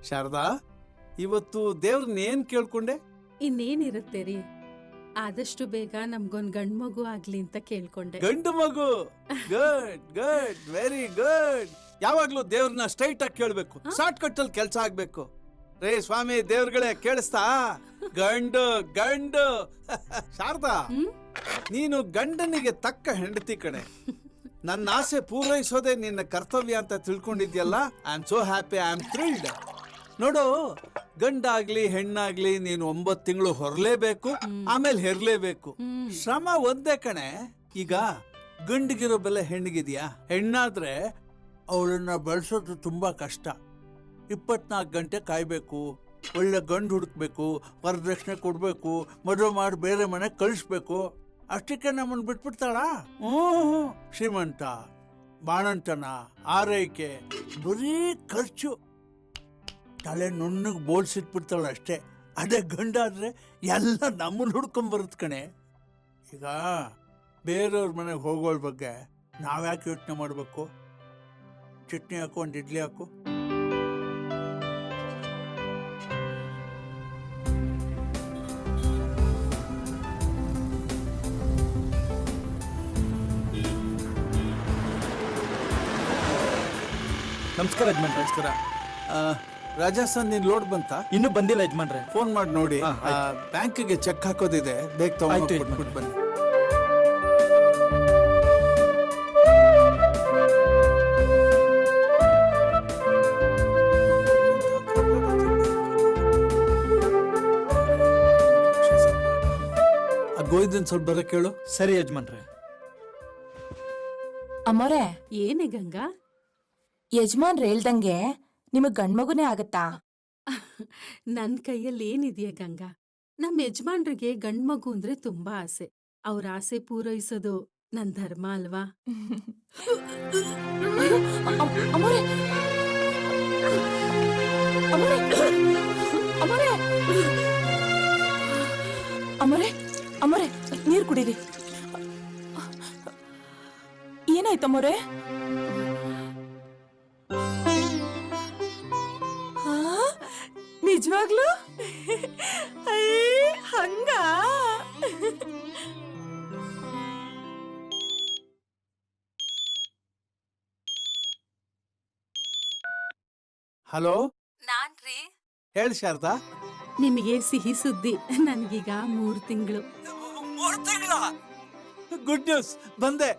ಶಾರದಾ, ಇವತ್ತು ದೇವ್ರನ್ನ ಏನ್ ಕೇಳ್ಕೊಂಡೆ? ಇನ್ನೇನಿರುತ್ತೆ ರೀ, ಆದಷ್ಟು ಬೇಗ ನಮ್ಗೊಂದ್ ಗಂಡ್ ಮಗು ಆಗ್ಲಿ ಅಂತ ಕೇಳ್ಕೊಂಡೆ. ಗಂಡು ಮಗು. Good good, very good. ಯಾವಾಗ್ಲೂ ದೇವ್ರನ್ನ ಸ್ಟ್ರೈಟ್ ಆಗಿ ಕೇಳ್ಬೇಕು, ಶಾರ್ಟ್ ಕಟ್ ಅಲ್ಲಿ ಕೆಲ್ಸ ಆಗ್ಬೇಕು. ರೇ ಸ್ವಾಮಿ ದೇವ್ರಗಳೇ, ಕೇಳಿಸ್ತಾ? ಗಂಡು ಗಂಡು. ಶಾರದಾ, ನೀನು ಗಂಡನಿಗೆ ತಕ್ಕ ಹೆಂಡತಿ ಕಣೆ. ನನ್ನ ಆಸೆ ಪೂರೈಸೋದೇ ನಿನ್ನ ಕರ್ತವ್ಯ ಅಂತ ತಿಳ್ಕೊಂಡಿದ್ಯಲ್ಲ. I am so happy, I am thrilled. ನೋಡು, ಗಂಡಾಗ್ಲಿ ಹೆಣ್ಣಾಗ್ಲಿ ನೀನು 9 ತಿಂಗಳು ಹೊರಲೇಬೇಕು, ಆಮೇಲೆ ಹೆರ್ಲೇಬೇಕು. ಶ್ರಮ ಒಂದೇ ಕಣೆ. ಈಗ ಗಂಡಿಗಿರೋ ಬೆಲೆ ಹೆಣ್ಣಿಗಿದ್ಯಾ? ಹೆಣ್ಣಾದ್ರೆ ಅವಳನ್ನ ಬೆಳೆಸೋದು ತುಂಬಾ ಕಷ್ಟ. 24 ಗಂಟೆ ಕಾಯ್ಬೇಕು, ಒಳ್ಳೆ ಗಂಡು ಹುಡುಕ್ಬೇಕು, ವರದಕ್ಷಿಣೆ ಕೊಡ್ಬೇಕು, ಮದುವೆ ಮಾಡಿ ಬೇರೆ ಮನೆ ಕಳಿಸ್ಬೇಕು. ಅಷ್ಟಕ್ಕೆ ನಮ್ಮನ್ನು ಬಿಟ್ಬಿಡ್ತಾಳ? ಶ್ರೀಮಂತ, ಬಾಣಂತನ, ಆರೈಕೆ, ಬರೀ ಖರ್ಚು. ತಲೆ ನುಣ್ಣಗೆ ಬೋಳ್ಸಿಟ್ಬಿಡ್ತಾಳ ಅಷ್ಟೇ. ಅದೇ ಗಂಡಾದ್ರೆ ಎಲ್ಲ ನಮ್ಮನ್ನು ಹುಡ್ಕೊಂಬರುತ್ತೆ ಕಣೆ. ಈಗ ಬೇರೆಯವ್ರ ಮನೆಗೆ ಹೋಗೋಳ ಬಗ್ಗೆ ನಾವ್ಯಾಕೆ ಯೋಚನೆ ಮಾಡಬೇಕು? ಚಟ್ನಿ ಹಾಕು, ಒಂದು ಇಡ್ಲಿ ಹಾಕು. ನಮಸ್ಕಾರ ಯಜಮಾನ್ರೆ. ನಮಸ್ಕಾರ. ರಾಜಸ್ಥಾನ್ ನಿನ್ ಲೋಡ್ ಬಂತ? ಇನ್ನೂ ಬಂದಿಲ್ಲ ಯಜಮಾನ್ರೆ. ಫೋನ್ ಮಾಡಿ ನೋಡಿ. ಬ್ಯಾಂಕಿಗೆ ಚೆಕ್ ಹಾಕೋದಿದೆ, ಬೇಗ ತಗೊಂಡು ಬನ್ನಿ. ಗೋವಿಂದನ್ ಸ್ವಲ್ಪ ಬರ ಕೇಳು. ಸರಿ ಯಜಮಾನ್ರೆ. ಅಮ್ಮೋರೆ, ಏನೇ ಗಂಗಾ? ಯಜಮಾನ್ರು ಹೇಳ್ದಂಗೆ ನಿಮಗ್ ಗಂಡ್ಮಗುನೇ ಆಗತ್ತಾ? ನನ್ ಕೈಯಲ್ಲಿ ಏನಿದೆಯಾ ಗಂಗಾ? ನಮ್ ಯಜಮಾನ್ರಿಗೆ ಗಂಡ್ ಮಗು ಅಂದ್ರೆ ತುಂಬಾ ಆಸೆ. ಅವ್ರ ಆಸೆ ಪೂರೈಸೋದು ನನ್ ಧರ್ಮ ಅಲ್ವಾ? ಅಮ್ಮೋರೆ, ಅಮ್ಮೋರೆ, ಅಮ್ಮೋರೆ, ಅಮ್ಮೋರೆ, ಅಮ್ಮೋರೆ, ನೀರ್ ಕುಡೀರಿ. ಏನಾಯ್ತಮ್ಮೋರೆ? ನಿಜವಾಗ್ಲು? ಹಂಗ? ಹಲೋ, ನಾನ್ರಿ. ಹೇಳಿ ಶಾರದಾ. ನಿಮಗೆ ಸಿಹಿ ಸುದ್ದಿ, ನನ್ಗೀಗ 3 ತಿಂಗಳು. 3 ತಿಂಗಳ? ಗುಡ್ ನ್ಯೂಸ್, ಬಂದೆ.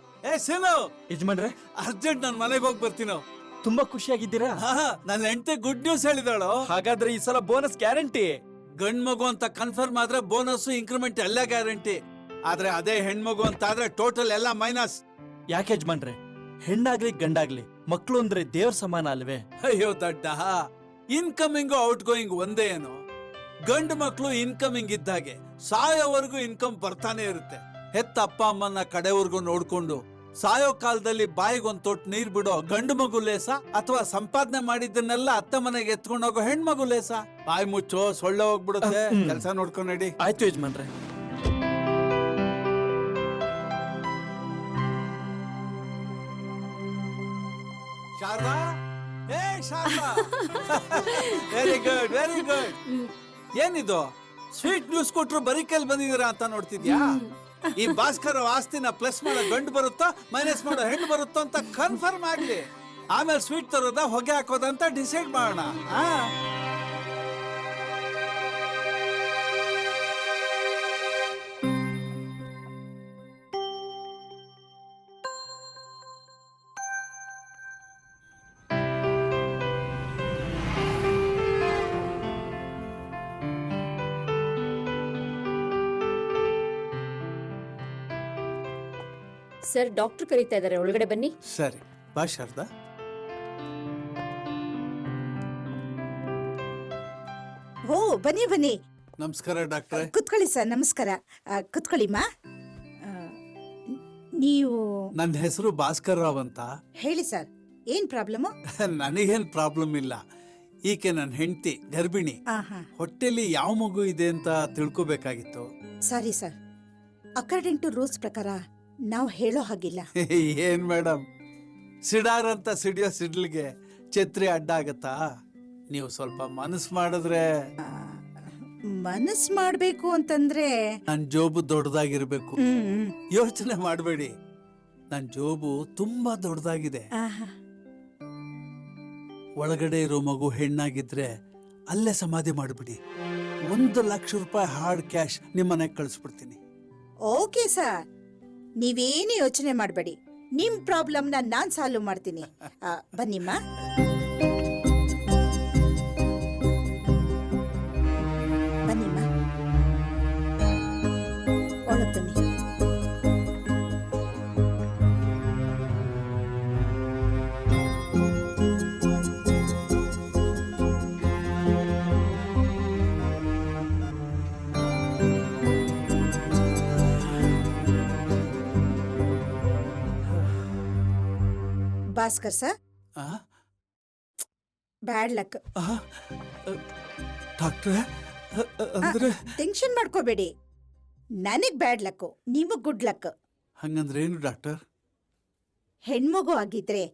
ಸೇನು ಯಜಮಾನ್ರೆ, ಅರ್ಜೆಂಟ್ ನಾನು ಮನೆಗೆ ಹೋಗಿ ಬರ್ತೀನೋ. ತುಂಬಾ ಖುಷಿಯಾಗಿದ್ದೀರಾ? ನನ್ನ ಹೆಂಡತಿ ಗುಡ್ ನ್ಯೂಸ್ ಹೇಳಿದಾಳು. ಹಾಗಾದ್ರೆ ಈ ಸಲ ಬೋನಸ್ ಗ್ಯಾರಂಟಿ. ಗಂಡ್ ಮಗು ಅಂತ ಕನ್ಫರ್ಮ್ ಆದ್ರೆ ಬೋನಸ್, ಇನ್ಕ್ರಿಮೆಂಟ್ ಎಲ್ಲ ಗ್ಯಾರಂಟಿ. ಆದ್ರೆ ಅದೇ ಹೆಣ್ಮಗು ಅಂತ ಆದ್ರೆ ಟೋಟಲ್ ಎಲ್ಲ ಮೈನಸ್. ಯಾಕೆ ಯಜಮಾನ್ರೆ? ಹೆಣ್ಣಾಗ್ಲಿ ಗಂಡಾಗ್ಲಿ ಮಕ್ಳು ಅಂದ್ರೆ ದೇವ್ರ ಸಮಾನ ಅಲ್ವೇ? ಅಯ್ಯೋ ದಡ್ಡ, ಇನ್ಕಮಿಂಗು ಔಟ್ ಗೋಯಿಂಗ್ ಒಂದೇ ಏನು? ಗಂಡು ಮಕ್ಳು ಇನ್ಕಮಿಂಗ್ ಇದ್ದಾಗೆ ಸಾಯೋವರೆಗೂ ಇನ್ಕಮ್ ಬರ್ತಾನೆ ಇರುತ್ತೆ. ಹೆತ್ತ ಅಪ್ಪ ಅಮ್ಮನ ಕಡೆವರೆಗೂ ನೋಡ್ಕೊಂಡು ಸಾಯೋ ಕಾಲದಲ್ಲಿ ಬಾಯಿಗೊಂದ್ ತೊಟ್ಟು ನೀರ್ ಬಿಡೋ ಗಂಡು ಮಗು ಲೇಸ, ಅಥವಾ ಸಂಪಾದನೆ ಮಾಡಿದ್ದನ್ನೆಲ್ಲ ಅತ್ತ ಮನೆಗೆ ಎತ್ಕೊಂಡು ಹೋಗೋ ಹೆಣ್ಮಗು ಲೇಸ? ಬಾಯಿ ಮುಚ್ಚೋ, ಸೊಳ್ಳೆ ಹೋಗ್ಬಿಡುತ್ತೆ. ಕೆಲಸ ನೋಡ್ಕೊಂಡ್ ನಡಿ. ಆಯ್ತು ಯಜಮಾನ್ರೆ. Sharada, Sharada, very good, very good. ಏನಿದು ಸ್ವೀಟ್ ನ್ಯೂಸ್ ಕೊಟ್ರು ಬರೀ ಕೈಲಿ ಬಂದಿದ್ದೀರಾ ಅಂತ ನೋಡ್ತಿದ್ಯಾ? ಈ ಭಾಸ್ಕರ್ ಆಸ್ತಿನ ಪ್ಲಸ್ ಮಾಡೋ ಗಂಡು ಬರುತ್ತೋ ಮೈನಸ್ ಮಾಡೋ ಹೆಣ್ಣು ಬರುತ್ತೋ ಅಂತ ಕನ್ಫರ್ಮ್ ಆಗ್ಲಿ, ಆಮೇಲೆ ಸ್ವೀಟ್ ತರೋದ ಹೊಗೆ ಹಾಕೋದಂತ ಡಿಸೈಡ್ ಮಾಡೋಣ. ಸರ್, ಡಾಕ್ಟರ್ ಕರೀತಾ ಇದ್ದಾರೆ, ಒಳಗಡೆ ಬನ್ನಿ. ಸರಿ, ಬಾ ಶಾರದಾ. ಓ, ಬನ್ನಿ ಬನ್ನಿ. ನಮಸ್ಕಾರ ಡಾಕ್ಟ್ರೆ. ಕುತ್ಕೊಳ್ಳಿ ಸರ್. ನಮಸ್ಕಾರ. ಕುತ್ಕೊಳ್ಳಿಮ್ಮ. ನೀವು? ನನ್ನ ಹೆಸರು ಭಾಸ್ಕರ್ ರಾವ್ ಅಂತ. ಹೇಳಿ ಸರ್, ಏನ್ ಪ್ರಾಬ್ಲಮ್? ನನಗೇನ್ ಪ್ರಾಬ್ಲಮ್ ಇಲ್ಲ. ಈಕೆ ನನ್ನ ಹೆಂಡತಿ, ಗರ್ಭಿಣಿ. ಹೊಟ್ಟೆಲಿ ಯಾವ ಮಗು ಇದೆ ಅಂತ ತಿಳ್ಕೊಬೇಕಾಗಿತ್ತು. Sorry sir, according to rules ಪ್ರಕಾರ ನಾವು ಹೇಳೋ ಹಾಗಿಲ್ಲ. ಏನ್ ಮೇಡಮ್, ಸಿಡಾರ್ ಅಂತ ಸಿಡಿಯೋ ಸಿಡ್ಲಿಗೆ ಛತ್ರಿ ಅಡ್ಡ ಆಗತ್ತಾ? ನೀವು ಸ್ವಲ್ಪ ಮನಸ್ಸು ಮಾಡಿದ್ರೆ ಮನಸ್ ಮಾಡ್ಬೇಕು ಅಂತಂದ್ರೆ ನನ್ನ ಜೋಬು ದೊಡ್ಡದಾಗಿರ್ಬೇಕು. ಹ್ಮ್ ಯೋಚನೆ ಮಾಡಬೇಡಿ, ನನ್ನ ಜೋಬು ತುಂಬಾ ದೊಡ್ಡದಾಗಿದೆ. ಆಹಾ. ಒಳಗಡೆ ಇರೋ ಮಗು ಹೆಣ್ಣಾಗಿದ್ರೆ ಅಲ್ಲೇ ಸಮಾಧಿ ಮಾಡಿಬಿಡಿ. 1,00,000 ಹಾರ್ಡ್ ಕ್ಯಾಶ್ ನಿಮ್ಮನೆಗೆ ಕಳಿಸ್ಬಿಡ್ತೀನಿ. ಓಕೆ ಸರ್, ನೀವೇನು ಯೋಚನೆ ಮಾಡಬೇಡಿ. ನಿಮ್ ಪ್ರಾಬ್ಲಮ್ನ ನಾನ್ ಸಾಲ್ವ್ ಮಾಡ್ತೀನಿ. ಬನ್ನಿಮ್ಮ. ಬನ್ನಿಮ್ಮ, ಒಳಗ್ ಬನ್ನಿ. ಭಾಸ್ಕರ್ ಸರ್, ಆ? Bad luck. ಡಾಕ್ಟ್ರೆ, ಅಂದ್ರೆ ಟೆನ್ಷನ್ ಮಾಡ್ಕೋಬೇಡಿ. ನನಗ್ ಬ್ಯಾಡ್ ಲಕ್, ನಿಮಗ್ ಗುಡ್ ಲಕ್. ಹಂಗಂದ್ರೆ ಏನು ಡಾಕ್ಟರ್? ಹೆಣ್ಮಗು ಆಗಿದ್ರೆ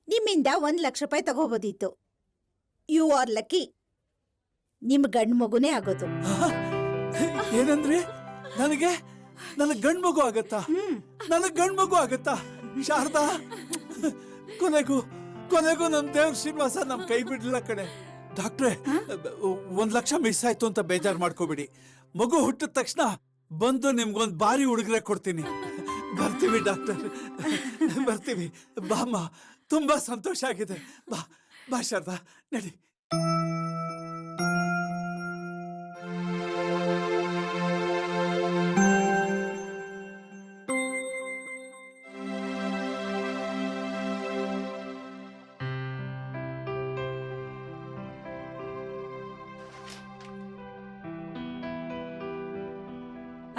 ನಿಮ್ಮಿಂದ 1,00,000 ತಗೋಬೋದಿತ್ತು. You are lucky. ನಿಮ್ ಗಂಡ್ ಮಗುನೇ ಆಗೋದು. ಏನಂದ್ರೆ ನನಗೆ ಗಂಡ್ ಮಗು ಆಗತ್ತಾ? ನನಗ್ ಗಂಡ್ ಮಗು ಆಗತ್ತಾ? ಶಾರದಾ, ಕೊನೆಗೂ ನಮ್ ದೇವ್ರ ಶ್ರೀನಿವಾಸ ನಮ್ ಕೈ ಬಿಡ್ಲಿಲ್ಲ ಕಣೆ. ಡಾಕ್ಟ್ರೆ, 1,00,000 ಮಿಸ್ ಆಯ್ತು ಅಂತ ಬೇಜಾರ್ ಮಾಡ್ಕೋಬೇಡಿ. ಮಗು ಹುಟ್ಟಿದ ತಕ್ಷಣ ಬಂದು ನಿಮ್ಗೊಂದ್ ಬಾರಿ ಉಡುಗೊರೆ ಕೊಡ್ತೀನಿ. ಬರ್ತೀವಿ ಡಾಕ್ಟರ್, ಬರ್ತೀವಿ. ಬಾಮ್ಮ, ತುಂಬಾ ಸಂತೋಷ ಆಗಿದೆ. ಬಾ ಶಾರದಾ, ನಡಿ.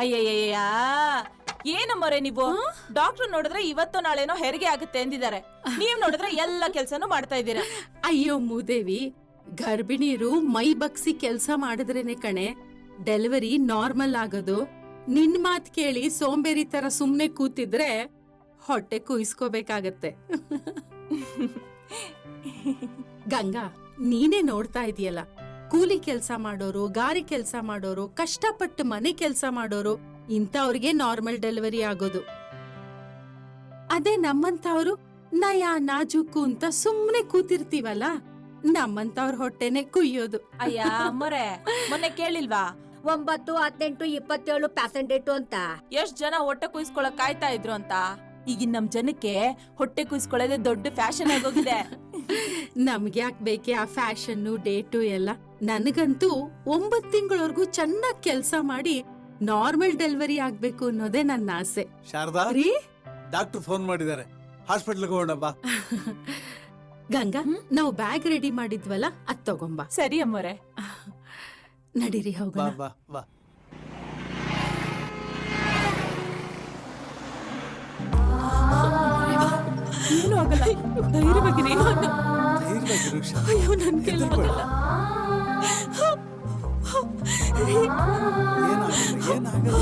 ಅಯ್ಯಯ್ಯಯ್ಯ, ಏನಮ್ಮರೆ ನೀವು? ಡಾಕ್ಟರ್ ನೋಡಿದ್ರೆ ಇವತ್ತು ನಾಳೆನೋ ಹೆರಿಗೆ ಆಗುತ್ತೆ ಎಂದಿದ್ದಾರೆ. ನೀವ್ ನೋಡಿದ್ರೆ ಎಲ್ಲ ಕೆಲ್ಸನೂ ಮಾಡ್ತಾ ಇದ್ದೀರಾ. ಅಯ್ಯೋ ಮೂದೇವಿ, ಗರ್ಭಿಣಿಯರು ಮೈ ಬಗ್ಸಿ ಕೆಲ್ಸ ಮಾಡಿದ್ರೇನೆ ಕಣೆ ಡೆಲಿವರಿ ನಾರ್ಮಲ್ ಆಗೋದು. ನಿನ್ ಮಾತ್ ಕೇಳಿ ಸೋಂಬೇರಿ ತರ ಸುಮ್ನೆ ಕೂತಿದ್ರೆ ಹೊಟ್ಟೆ ಕುಯ್ಸ್ಕೋಬೇಕಾಗತ್ತೆ. ಗಂಗಾ, ನೀನೇ ನೋಡ್ತಾ ಇದೀಯಲ್ಲ, ಕೂಲಿ ಕೆಲ್ಸ ಮಾಡೋರು, ಗಾರಿ ಕೆಲ್ಸ ಮಾಡೋರು, ಕಷ್ಟಪಟ್ಟು ಮನೆ ಕೆಲ್ಸ ಮಾಡೋರು, ಇಂಥವ್ರಿಗೆ ನಾರ್ಮಲ್ ಡೆಲಿವರಿ ಆಗೋದು. ಅದೇ ನಮ್ಮಂತವ್ರು ನಯ ನಾಜೂಕು ಅಂತ ಸುಮ್ನೆ ಕೂತಿರ್ತೀವಲ್ಲ, ನಮ್ಮಂತವ್ರ ಹೊಟ್ಟೆನೆ ಕುಯ್ಯೋದು. ಅಯ್ಯ ಅಮ್ಮರೆ, ಮೊನ್ನೆ ಕೇಳಿಲ್ವಾ 9, 18, 27 ಪ್ಯಾಸೆಂಡೇಟು ಅಂತ? ಎಷ್ಟ್ ಜನ ಹೊಟ್ಟೆ ಕುಯ್ಸ್ಕೊಳಕ್ ಕಾಯ್ತಾ ಇದ್ರು ಅಂತ. ಈಗಿನ ನಮ್ ಜನಕ್ಕೆ ಹೊಟ್ಟೆ ಕುಯ್ಸ್ಕೊಳ್ಳೋದೇ ದೊಡ್ಡ ಫ್ಯಾಷನ್ ಆಗೋಗಿದೆ. ನಮ್ಗೆ ಯಾಕೆ ಬೇಕೆ ಆ ಫ್ಯಾಷನ್ನು ಡೇಟು ಎಲ್ಲ? ನನಗಂತೂ 9 ತಿಂಗಳವರೆಗೂ ಚೆನ್ನಾಗ್ ಕೆಲ್ಸ ಮಾಡಿ ನಾರ್ಮಲ್ ಡೆಲಿವರಿ ಆಗ್ಬೇಕು ಅನ್ನೋದೇ ನನ್ನ ಆಸೆ. ಶಾರದಾ, ರೀ, ಡಾಕ್ಟರ್ ಫೋನ್ ಮಾಡಿದ್ದಾರೆ, ಹಾಸ್ಪಿಟ್ಲ್ಗೆ ಹೋಗೋಣ ಬಾ. ಗಂಗಾ, ನಾವು ಬ್ಯಾಗ್ ರೆಡಿ ಮಾಡಿದ್ವಲ್ಲ, ಅದ್ ತಗೊಂಬ. ಸರಿ ಅಮ್ಮರೆ. ನಡೀರಿ ಬಾ ಹೋಗೋಣ. ಬಾ ಬಾ. ಏನು ಆಗಲ್ಲ, ಧೈರ್ಯವಾಗಿರಿ. ಧೈರ್ಯವಾಗಿರು ಶಾರದಾ. ಅಯ್ಯೋ, ನನ್ ಹೆದರ್ಬೇಡ. ಏನಾಗಲ್ಲ.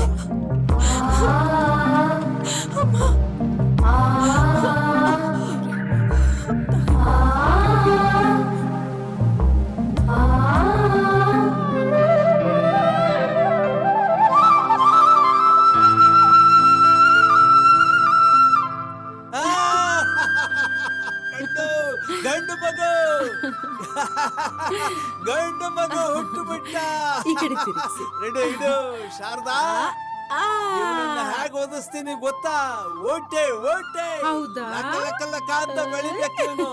ಗಂಡು ಮಗು ಗಂಡು ಮಗು ಹುಟ್ಟು ಬಿಟ್ಟ. ಈ ಕಡೆ ತಿರುಗಿಸಿ. ಇಡು ಶಾರದಾ, ಹೇಗೆ ಓದಿಸ್ತೀನಿ ಗೊತ್ತಾ? ಓಟೆ ಓಟೆ. ಹೌದಾ? ಲಕ್ಕ ಲಕ್ಕ ಅಂತ ಬೆಳಿಬೇಕು.